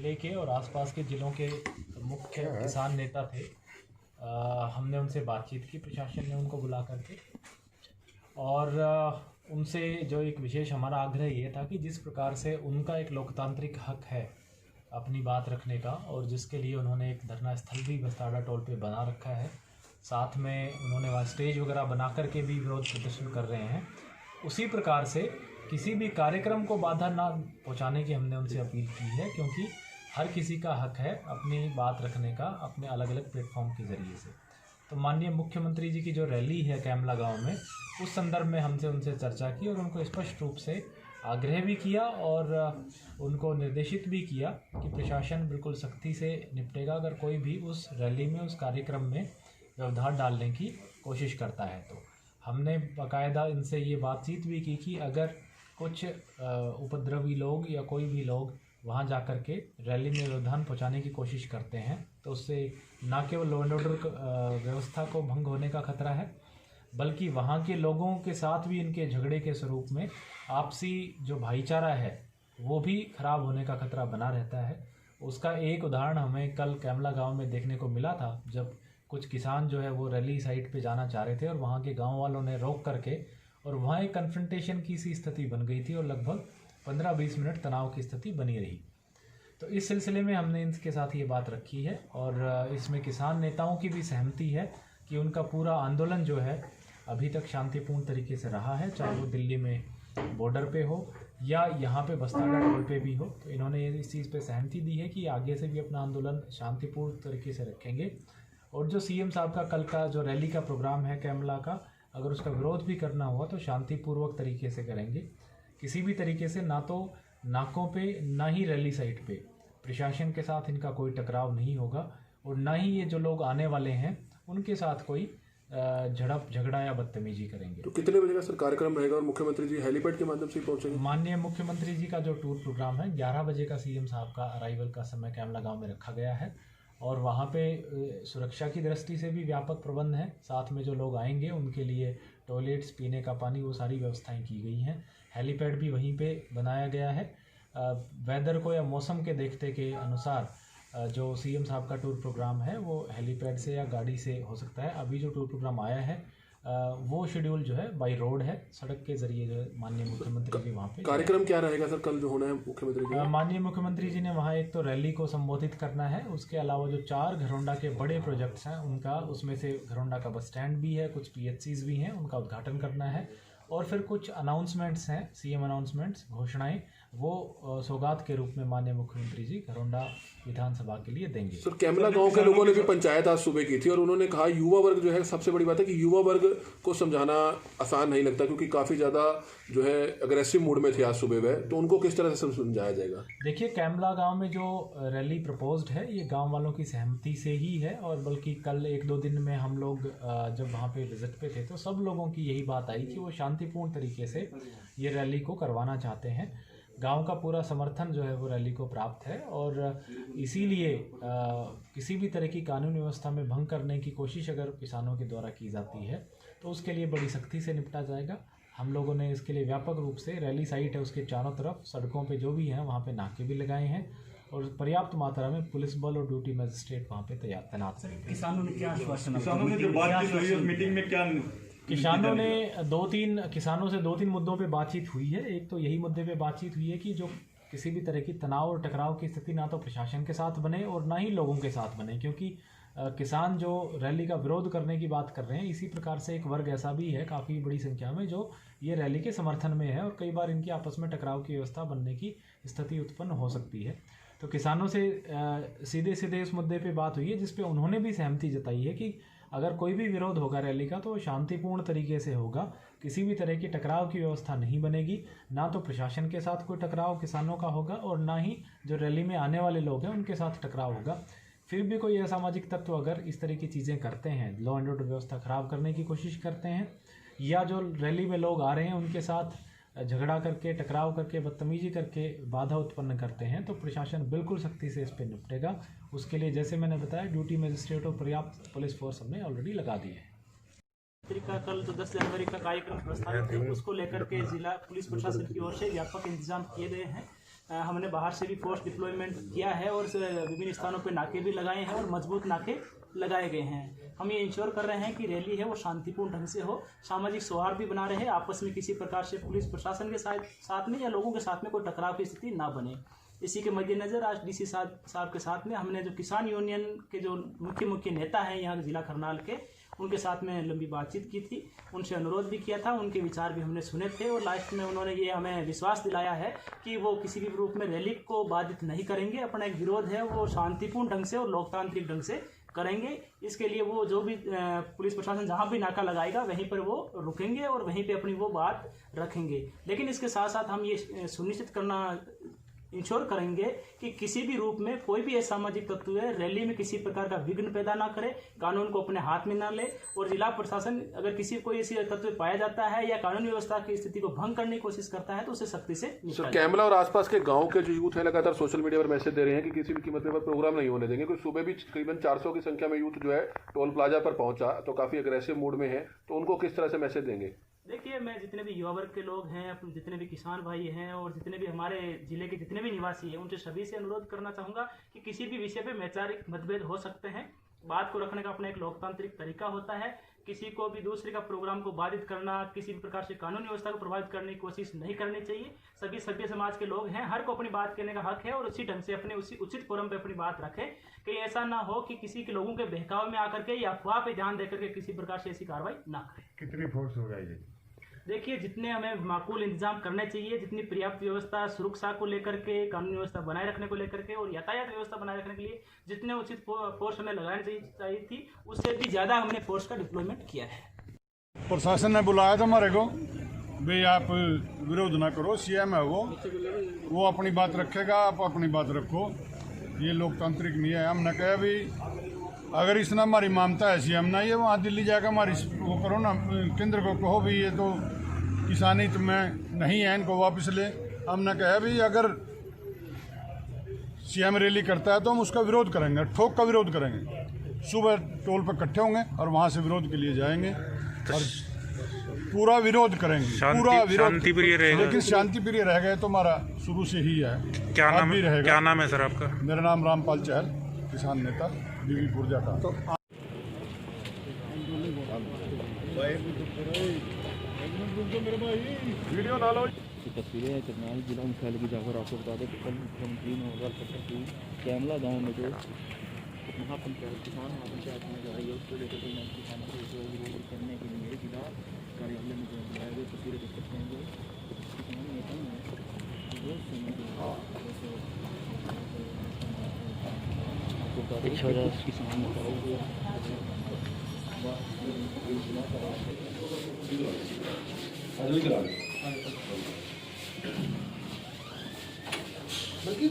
जिले के और आसपास के ज़िलों के मुख्य किसान नेता थे। हमने उनसे बातचीत की, प्रशासन ने उनको बुला करके, और उनसे जो एक विशेष हमारा आग्रह ये था कि जिस प्रकार से उनका एक लोकतांत्रिक हक है अपनी बात रखने का, और जिसके लिए उन्होंने एक धरना स्थल भी बस्ताड़ा टोल पे बना रखा है, साथ में उन्होंने वहाँ स्टेज वगैरह बना करके भी विरोध प्रदर्शन कर रहे हैं, उसी प्रकार से किसी भी कार्यक्रम को बाधा ना पहुंचाने की हमने उनसे अपील की है, क्योंकि हर किसी का हक है अपनी बात रखने का अपने अलग अलग प्लेटफॉर्म के ज़रिए से। तो माननीय मुख्यमंत्री जी की जो रैली है कैमला गांव में, उस संदर्भ में हमसे उनसे चर्चा की और उनको स्पष्ट रूप से आग्रह भी किया और उनको निर्देशित भी किया कि प्रशासन बिल्कुल सख्ती से निपटेगा अगर कोई भी उस रैली में, उस कार्यक्रम में व्यवधान डालने की कोशिश करता है। तो हमने बाकायदा इनसे ये बातचीत भी की कि अगर कुछ उपद्रवी लोग या कोई भी लोग वहाँ जा कर के रैली में व्यवधान पहुँचाने की कोशिश करते हैं तो उससे न केवल लॉ एंड ऑर्डर व्यवस्था को भंग होने का खतरा है, बल्कि वहाँ के लोगों के साथ भी इनके झगड़े के स्वरूप में आपसी जो भाईचारा है वो भी खराब होने का खतरा बना रहता है। उसका एक उदाहरण हमें कल कैमला गांव में देखने को मिला था, जब कुछ किसान जो है वो रैली साइट पे जाना चाह रहे थे और वहाँ के गांव वालों ने रोक करके, और वहाँ एक कन्फ्रंटेशन की सी स्थिति बन गई थी और लगभग 15-20 मिनट तनाव की स्थिति बनी रही। तो इस सिलसिले में हमने इनके साथ ये बात रखी है और इसमें किसान नेताओं की भी सहमति है कि उनका पूरा आंदोलन जो है अभी तक शांतिपूर्ण तरीके से रहा है, चाहे वो दिल्ली में बॉर्डर पे हो या यहाँ पे बस्ताड़ा टोल पे भी हो। तो इन्होंने इस चीज़ पे सहमति दी है कि आगे से भी अपना आंदोलन शांतिपूर्ण तरीके से रखेंगे, और जो सीएम साहब का कल का जो रैली का प्रोग्राम है कैमला का, अगर उसका विरोध भी करना हुआ तो शांतिपूर्वक तरीके से करेंगे। किसी भी तरीके से ना तो नाकों पे ना ही रैली साइट पे प्रशासन के साथ इनका कोई टकराव नहीं होगा, और ना ही ये जो लोग आने वाले हैं उनके साथ कोई झड़प झगड़ा या बदतमीजी करेंगे। तो कितने बजे का सर कार्यक्रम रहेगा और मुख्यमंत्री जी हेलीपैड के माध्यम से पहुंचेंगे? माननीय मुख्यमंत्री जी का जो टूर प्रोग्राम है 11 बजे का सीएम साहब का अराइवल का समय कैमला गांव में रखा गया है, और वहाँ पे सुरक्षा की दृष्टि से भी व्यापक प्रबंध हैं। साथ में जो लोग आएंगे उनके लिए टॉयलेट्स, पीने का पानी, वो सारी व्यवस्थाएं की गई हैं। हेलीपैड भी वहीं पे बनाया गया है। वेदर को या मौसम के देखते के अनुसार जो सीएम साहब का टूर प्रोग्राम है वो हेलीपैड से या गाड़ी से हो सकता है। अभी जो टूर प्रोग्राम आया है वो शेड्यूल जो है बाई रोड है, सड़क के जरिए जो है माननीय मुख्यमंत्री जी वहाँ पे। कार्यक्रम क्या रहेगा सर कल जो होना है मुख्यमंत्री जी? माननीय मुख्यमंत्री जी ने वहाँ एक तो रैली को संबोधित करना है, उसके अलावा जो 4 घरौंडा के बड़े प्रोजेक्ट्स हैं उनका, उसमें से घरौंडा का बस स्टैंड भी है, कुछ PHCs भी हैं, उनका उद्घाटन करना है, और फिर कुछ अनाउंसमेंट्स हैं, सीएम अनाउंसमेंट्स, घोषणाएं, वो सौगात के रूप में माननीय मुख्यमंत्री जी घरौंडा विधानसभा के लिए देंगे। सर कैमला गांव के लोगों ने भी पंचायत आज सुबह की थी और उन्होंने कहा युवा वर्ग जो है, सबसे बड़ी बात है कि युवा वर्ग को समझाना आसान नहीं लगता, क्योंकि काफ़ी ज़्यादा जो है अग्रेसिव मूड में थे आज सुबह वह, तो उनको किस तरह से समझाया जाएगा? देखिए, कैमला गांव में जो रैली प्रपोज्ड है ये गांव वालों की सहमति से ही है, और बल्कि कल 1-2 दिन में हम लोग जब वहाँ पे विजिट पे थे तो सब लोगों की यही बात आई कि वो शांतिपूर्ण तरीके से ये रैली को करवाना चाहते हैं। गांव का पूरा समर्थन जो है वो रैली को प्राप्त है, और इसीलिए किसी भी तरह की कानून व्यवस्था में भंग करने की कोशिश अगर किसानों के द्वारा की जाती है तो उसके लिए बड़ी सख्ती से निपटा जाएगा। हम लोगों ने इसके लिए व्यापक रूप से रैली साइट है उसके चारों तरफ सड़कों पे जो भी हैं वहाँ पे नाके भी लगाए हैं, और पर्याप्त मात्रा में पुलिस बल और ड्यूटी मजिस्ट्रेट वहाँ पे तैनात करेंगे। किसानों ने क्या आश्वासन, किसानों ने जो बातचीत हुई उस मीटिंग में क्या? किसानों ने 2-3 किसानों से 2-3 मुद्दों पे बातचीत हुई है। एक तो यही मुद्दे पे बातचीत हुई है कि जो किसी भी तरह की तनाव और टकराव की स्थिति ना तो प्रशासन के साथ बने और ना ही लोगों के साथ बने, क्योंकि किसान जो रैली का विरोध करने की बात कर रहे हैं, इसी प्रकार से एक वर्ग ऐसा भी है काफ़ी बड़ी संख्या में जो ये रैली के समर्थन में है, और कई बार इनकी आपस में टकराव की व्यवस्था बनने की स्थिति उत्पन्न हो सकती है। तो किसानों से सीधे सीधे इस मुद्दे पे बात हुई है, जिस पे उन्होंने भी सहमति जताई है कि अगर कोई भी विरोध होगा रैली का तो शांतिपूर्ण तरीके से होगा, किसी भी तरह की टकराव की व्यवस्था नहीं बनेगी, ना तो प्रशासन के साथ कोई टकराव किसानों का होगा और ना ही जो रैली में आने वाले लोग हैं उनके साथ टकराव होगा। फिर भी कोई असामाजिक तत्व अगर इस तरह की चीज़ें करते हैं, लॉ एंड ऑर्डर व्यवस्था खराब करने की कोशिश करते हैं, या जो रैली में लोग आ रहे हैं उनके साथ झगड़ा करके, टकराव करके, बदतमीजी करके बाधा उत्पन्न करते हैं, तो प्रशासन बिल्कुल सख्ती से इस पर निपटेगा। उसके लिए जैसे मैंने बताया ड्यूटी मजिस्ट्रेट और पर्याप्त पुलिस फोर्स हमने ऑलरेडी लगा दी है। का कल जो 10 जनवरी का कार्यक्रम प्रस्तावित है उसको लेकर के जिला पुलिस प्रशासन की ओर से व्यापक इंतजाम किए गए हैं। हमने बाहर से भी फोर्स डिप्लॉयमेंट किया है और विभिन्न स्थानों पर नाके भी लगाए हैं और मजबूत नाके लगाए गए हैं। हम ये इंश्योर कर रहे हैं कि रैली है वो शांतिपूर्ण ढंग से हो, सामाजिक सौहार्द भी बना रहे, आपस में किसी प्रकार से पुलिस प्रशासन के साथ में या लोगों के साथ में कोई टकराव की स्थिति ना बने। इसी के मद्देनज़र आज डीसी साहब के साथ में हमने जो किसान यूनियन के जो मुख्य नेता हैं यहाँ जिला करनाल के, उनके साथ में लंबी बातचीत की थी, उनसे अनुरोध भी किया था, उनके विचार भी हमने सुने थे और लास्ट में उन्होंने ये हमें विश्वास दिलाया है कि वो किसी भी रूप में रैली को बाधित नहीं करेंगे। अपना एक विरोध है वो शांतिपूर्ण ढंग से और लोकतांत्रिक ढंग से करेंगे। इसके लिए वो जो भी पुलिस प्रशासन जहाँ भी नाका लगाएगा वहीं पर वो रुकेंगे और वहीं पे अपनी वो बात रखेंगे। लेकिन इसके साथ साथ हम ये सुनिश्चित करना इंश्योर करेंगे कि किसी भी रूप में कोई भी असामाजिक तत्व है रैली में किसी प्रकार का विघ्न पैदा ना करे, कानून को अपने हाथ में ना ले और जिला प्रशासन अगर कोई ऐसी तत्व पाया जाता है या कानून व्यवस्था की स्थिति को भंग करने की कोशिश करता है तो उसे सख्ती से निपटा जाए। कैमला और आसपास के गांव के जो यूथ है लगातार सोशल मीडिया पर मैसेज दे रहे हैं कि किसी भी कीमत पर प्रोग्राम नहीं होने देंगे। क्योंकि सुबह भी तकरीबन 400 की संख्या में यूथ जो है टोल प्लाजा पर पहुंचा तो काफी अग्रेसिव मूड में है, तो उनको किस तरह से मैसेज देंगे? देखिए, मैं जितने भी युवा वर्ग के लोग हैं, जितने भी किसान भाई हैं और जितने भी हमारे जिले के जितने भी निवासी हैं, उनसे सभी से अनुरोध करना चाहूँगा कि किसी भी विषय पे वैचारिक मतभेद हो सकते हैं, बात को रखने का अपना एक लोकतांत्रिक तरीका होता है। किसी को भी दूसरे का प्रोग्राम को बाधित करना, किसी भी प्रकार से कानूनी व्यवस्था को प्रभावित करने की कोशिश नहीं करनी चाहिए। सभी सभ्य समाज के लोग हैं, हर को अपनी बात कहने का हक है और उसी ढंग से अपने उसी उचित फोरम पे अपनी बात रखें। कहीं ऐसा ना हो कि किसी के लोगों के बहकाव में आकर के या अफवाह पे ध्यान देकर के किसी प्रकार से ऐसी कार्रवाई ना करें। कितनी फोर्स होगा ये? देखिए, जितने हमें माकूल इंतजाम करने चाहिए, जितनी पर्याप्त व्यवस्था सुरक्षा को लेकर के, कानूनी व्यवस्था बनाए रखने को लेकर के और यातायात व्यवस्था बनाए रखने के लिए जितने उचित फोर्स हमें लगानी चाहिए थी, उससे भी ज़्यादा हमने फोर्स का डिप्लॉयमेंट किया है। प्रशासन ने बुलाया था हमारे को, भाई आप विरोध ना करो, सीएम है वो अपनी बात रखेगा, आप अपनी बात रखो, ये लोकतांत्रिक नहीं है। हमने कहा भी अगर इसने हमारी मानता है सीएम ना, ये वहाँ दिल्ली जाकर हमारी वो करो ना, केंद्र को कहो भी ये तो किसान हित में नहीं है, इनको वापस ले। हमने कहा भी अगर सीएम रैली करता है तो हम उसका विरोध करेंगे, ठोक का विरोध करेंगे। सुबह टोल पर इकट्ठे होंगे और वहाँ से विरोध के लिए जाएंगे और पूरा विरोध करेंगे, पूरा विरोध शांतिप्रिय रहेगा। लेकिन शांतिप्रिय रह गए तो हमारा शुरू से ही है। क्या नाम भी रहेगा। क्या नाम है सर आपका? मेरा नाम रामपाल चहल, किसान नेता, बीबीपुर जाटा। वीडियो ना लो। तस्वीरें हैं करनाल जिला मुख्यालय की, जाकर आपको बता दें कि कल मुख्यमंत्री मनोहर लाल की कैमला गांव में जो महापंचायत किसान महापंचायत में जो है उसको लेकर कोई नए किसानों को विरोध करने के लिए जिला कार्यालय में जो बुलाए गए, तस्वीरें देख सकते हैं। जो किसान नेता हैं आपको बता दें किसान बल्कि